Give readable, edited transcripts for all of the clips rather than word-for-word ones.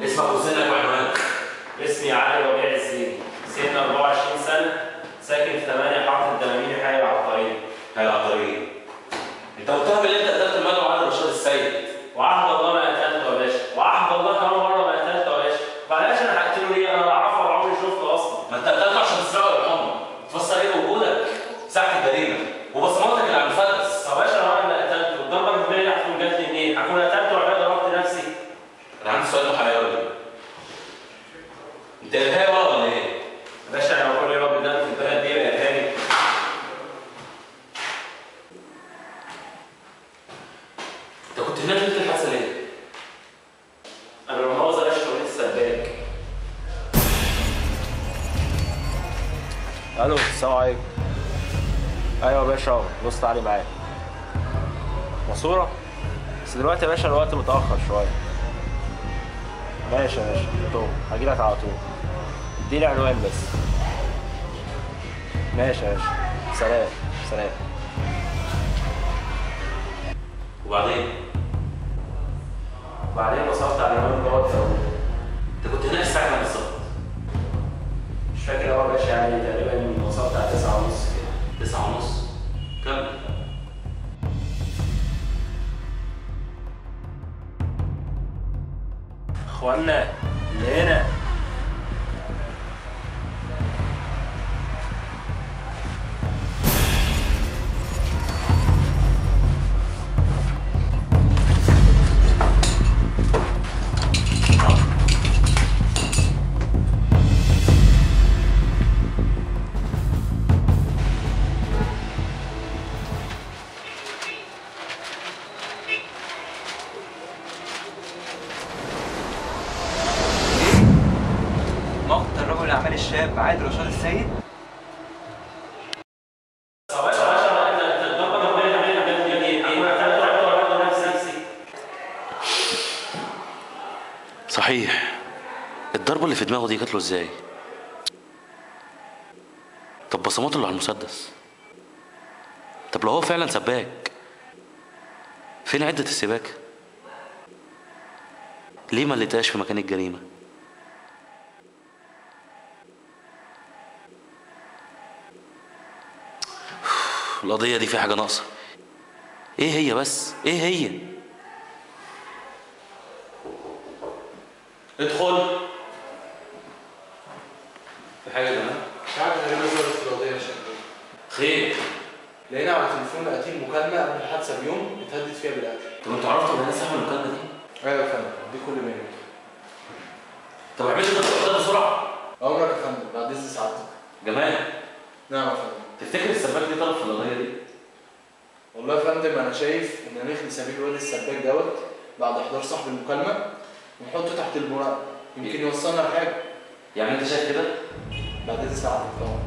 اسمك وسنك وعنوانك؟ اسمي علي ربيع الزيني، سن 24 سنة، ساكن في 8 حاره الدماميني، حي العطارين. حي العطارين. انت متهم اللي انت قتلت المال وعلي رشاد السيد. وعهد الله ما قتلته يا باشا، وعهد الله كمان مرة ما قتلته يا باشا. معلش انا هقتله ليه؟ انا لا اعرفه ولا عمري شفته اصلا. ما انت قتلته عشان تسرقه يا محمد. تفسر ايه بوجودك؟ ساعة الجريمة وبصماتك اللي على المسدس. يا باشا انا اللي قتلته، الضربة النهائية هتكون جات لي منين؟ هكون قتلته ولا ضربت نفسي؟ انا عندي سؤال محيرني. انت ارهابي ولا ايه؟ يا باشا انا بقول يا رب ده في البلد دي يبقى ارهابي. انت كنت هناك ليله الحادثه ليه؟ انا لما مؤاخذة يا باشا شغلتي السباك. الو السلام عليكم. ايوه يا باشا اهو، بص تعالي معايا. ماسوره؟ بس دلوقتي يا باشا الوقت متأخر شوية. ماشي يا باشا، طول هجيلك على طول. اديني عنوان بس. ماشي يا باشا، سلام سلام. وبعدين وصلت على العنوان دوت. انت كنت هناك الساعه كام بالظبط؟ مش فاكر قوي يا باشا، يعني تقريبا وصلت على 9:30 كده. 9:30. كمل. اخوانا اللي هنا. مقتل رجل الاعمال الشاب علي رشاد السيد. صحيح، الضربه اللي في دماغه دي جات له ازاي؟ طب بصماته اللي على المسدس؟ طب لو هو فعلا سباك، فين عده السباكه؟ ليه ما لقيتهاش في مكان الجريمه؟ القضيه دي في حاجه ناقصه. ايه هي بس؟ ايه هي؟ ادخل. في حاجه يا جماعه؟ مش عارف غريبة ظهرت في القضية يا شباب. خير. لقينا على التليفون قاتل مكالمة قبل الحادثة بيوم اتهدد فيها بالقتل. طب انتوا عرفتوا الناس عملوا المكالمه دي؟ ايوه يا فندم، دي كل ما يمكن. طب اعملوا ده بسرعه. أمرك يا فندم، بعد إذن سعادتك. جمال، نعم يا فندم. تفتكر السباك دي طرف في القضيه دي؟ والله يا فندم أنا شايف إن نخلي سبيل واد السباك دوت بعد إحضار صاحب المكالمة ونحطه تحت المراقبة، يمكن يوصلنا لحاجة. يعني انت شايف كده؟ بعد إذن سعادتك طبعا.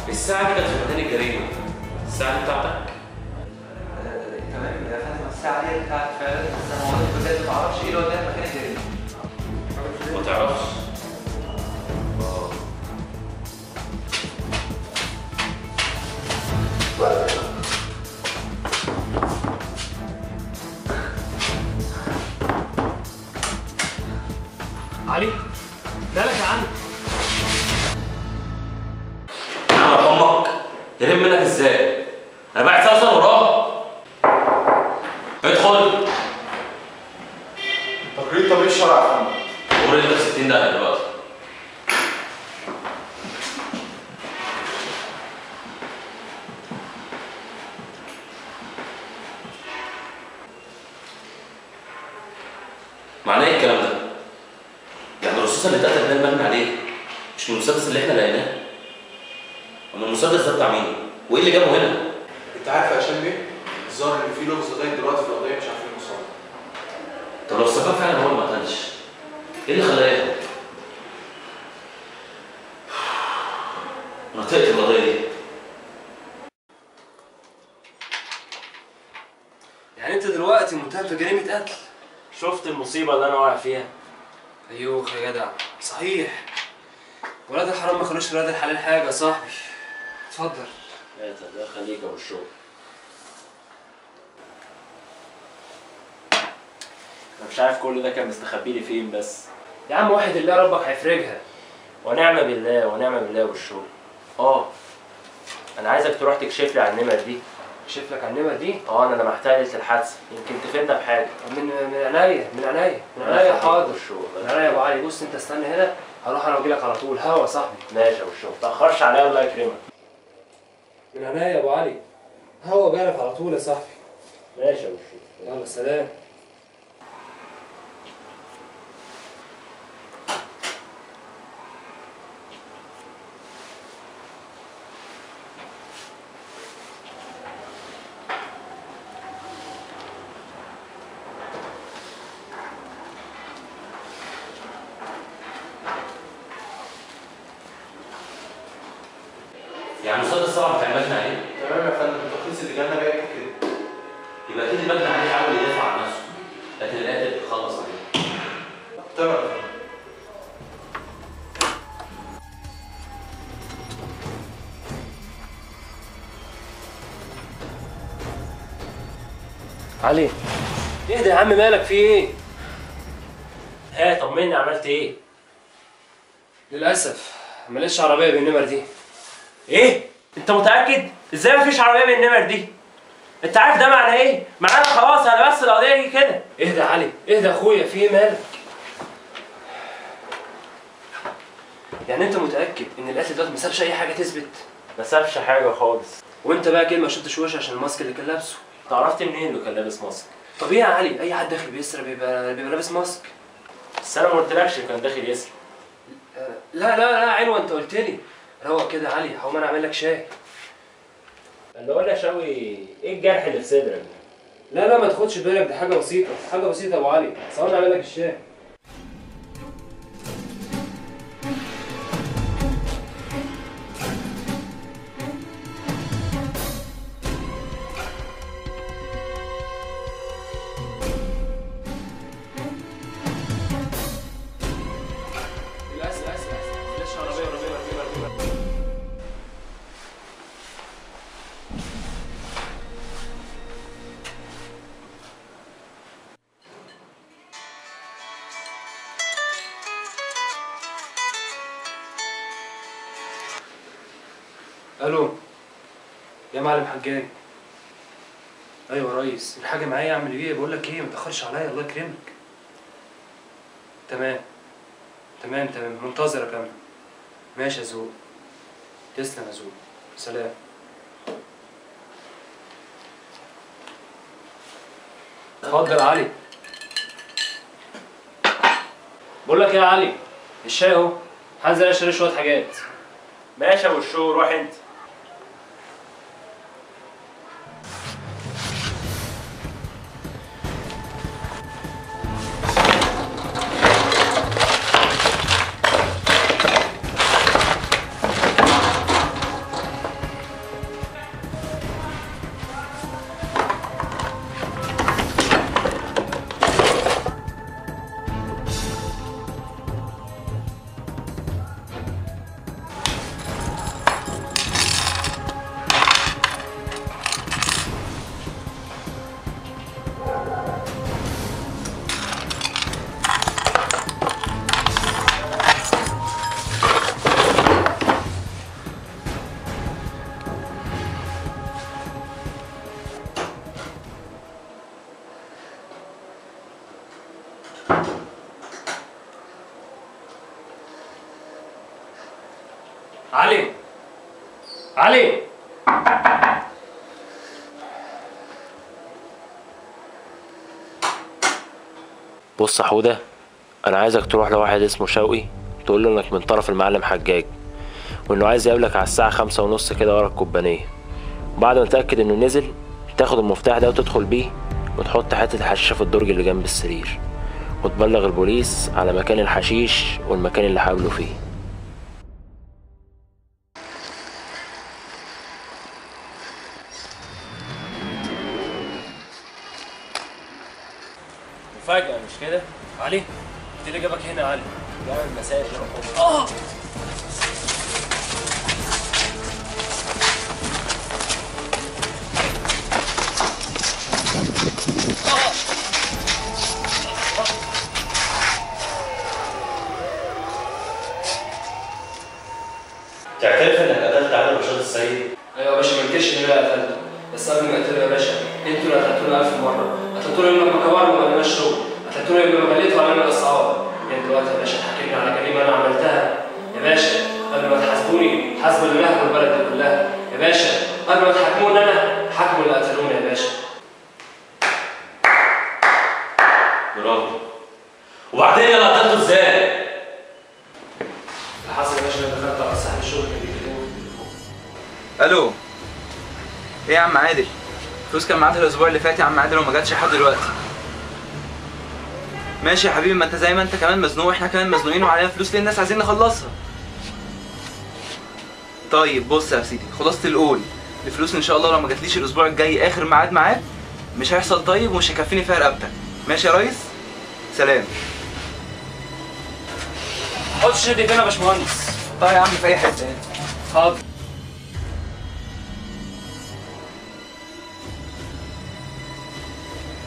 الساعة دي كانت في مكان الجريمة. الساعة دي بتاعتك؟ تمام يا فندم، الساعه دي بتاعت فعلا، بس انا والله بجد ما اعرفش ايه اللي وداني مكان الجريمه. ما تعرفش؟ الشرع يا فندم. قول اللي في 60 دقيقة دلوقتي. معناه ايه الكلام ده؟ يعني الرصاص اللي اتقتل ده المجني عليه مش من المسدس اللي احنا لقيناه؟ امال المسدس ده بتاع مين؟ وايه اللي جابه هنا؟ انت عارف يا هشام بيه؟ الظاهر ان في لغز لغايه دلوقتي في القضيه مش عارفين نوصل. طب لو السفاح فعلا هو اللي ما قتلش، ايه اللي خلاه يهرب؟ انا طقت القضيه دي. يعني انت دلوقتي متهم في جريمه قتل؟ شفت المصيبه اللي انا واقع فيها؟ ايوه يا جدع، صحيح. ولاد الحرام ما خلوش ولاد الحلال حاجه يا صاحبي. اتفضل. لا ده خليك ابو الشغل. انا مش عارف كل ده كان مستخبي لي فين بس. يا عم واحد الله ربك هيفرجها. ونعم بالله ونعم بالله والشغل. انا عايزك تروح تكشف لي عن النمر دي. اكشف لك على النمر دي؟ انا لمحتها ليله الحادثه، يمكن تفيدنا بحاجه. من عينيا من عينيا من عينيا. حاضر. من عينيا يا ابو علي. بص انت استنى هنا، هروح انا واجي لك على طول. هوا يا صاحبي. ماشي يا ابو الشغل، متاخرش عليا الله يكرمك. من عينيا يا ابو علي. هوا جاي لك على طول يا صاحبي. ماشي يا ابو الشغل. يلا سلام. يعني المسدس طبعا بتاع المجني عليه. تمام يا فندم، التخليص اللي جالنا جاي كده. يبقى اكيد المجني عليه حاول يدافع عن نفسه، لكن القاتل خلص عليه. تمام يا فندم. علي اهدى يا عم، مالك في ايه؟ طمني عملت ايه؟ للاسف ماليش عربيه بالنمر دي. ايه؟ انت متاكد؟ ازاي مفيش عربيه بالنمر دي؟ انت عارف ده معناه ايه؟ معناه خلاص انا بس القضيه دي كده. اهدى يا علي، اهدى يا اخويا، في ايه مالك؟ يعني انت متاكد ان القاتل دوت ما سابش اي حاجه تثبت؟ ما سابش حاجه خالص. وانت بقى كده ما شفتش وش عشان الماسك اللي كان لابسه؟ عرفت منين انه كان لابس ماسك؟ طبيعي يا علي، اي حد داخل بيسرق بيبقى لابس ماسك. بس انا ما قلتلكش كان داخل يسرق. لا عينوه، انت قلت لي. روق كده يا علي، هقوم انا اعمل لك شاي. اللي اقول يا شوي، ايه الجرح اللي في صدرك؟ لا ما تاخدش بالك، دي حاجه بسيطه، حاجه بسيطه يا ابو علي. ثواني اعمل لك الشاي. الو يا معلم حجاج. ايوه يا ريس، الحاجه معايا. اعمل ايه؟ بقول لك ايه، ما تاخرش عليا الله يكرمك. تمام منتظرك انا. ماشي يا زوق. تسلم يا زوق. سلام. اتفضل يا علي. بقول لك ايه يا علي، الشاي اهو، هنزل اشتري شويه حاجات. ماشي يا ابو الشو، روح انت. علي. بص يا حوده، انا عايزك تروح لواحد اسمه شوقي، تقول له انك من طرف المعلم حجاج، وانه عايز يقابلك على الساعه 5:30 كده ورا الكوبانيه. وبعد ما تتاكد انه نزل تاخد المفتاح ده وتدخل بيه وتحط حته الحشيشه في الدرج اللي جنب السرير، وتبلغ البوليس على مكان الحشيش والمكان اللي حاولوا فيه. مفاجأة مش كده؟ علي، انت اللي جابك هنا يا علي؟ جاي المساج. تعترف انك قتلت علي رشاد السيد؟ ايوه يا باشا، ما انكرش ان انا قتلته، بس قبل ما اقتله يا باشا انتوا اللي قتلتونا 1000 مرة، قتلتونا لما كبرنا وما لناش شغل، قتلتونا لما غليتوا علينا الاسعار. يعني دلوقتي يا باشا تحكمني على جريمة انا عملتها. يا باشا قبل ما تحاسبوني حاسبوا اللي نهبوا البلد دي كلها. يا باشا قبل ما تحاكموني انا حاكموا اللي قتلوني يا باشا. برافو. وبعدين انا قتلته ازاي؟ اللي حصل يا باشا انا دخلت على صاحب الشغل اللي بيكلمني في التليفون. الو. ايه يا عم عادل؟ فلوس كان معاك الاسبوع اللي فات يا عم عادل وما جاتش لحد دلوقتي. ماشي يا حبيبي، ما انت زي ما انت كمان مزنوق واحنا كمان مزنوقين وعلينا فلوس ليه الناس عايزين نخلصها. طيب بص يا سيدي، خلاصة القول الفلوس ان شاء الله لو ما جاتليش الاسبوع الجاي اخر ميعاد معاك مش هيحصل طيب ومش هيكفيني فيها رقبتك. ماشي يا ريس؟ سلام. حط الشهادة هنا يا باشمهندس. طيب يا عم في اي حته. حاضر.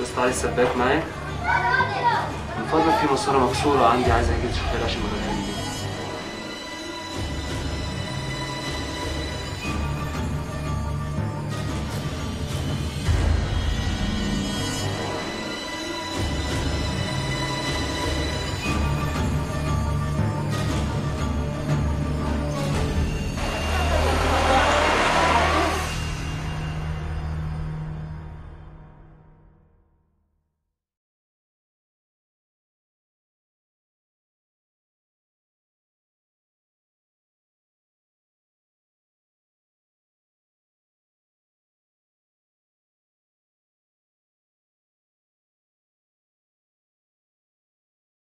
بس تعالي السباك معايا. من فضلك في ماسورة مكسورة عندي، عايز اجي تشوفها لي عشان ما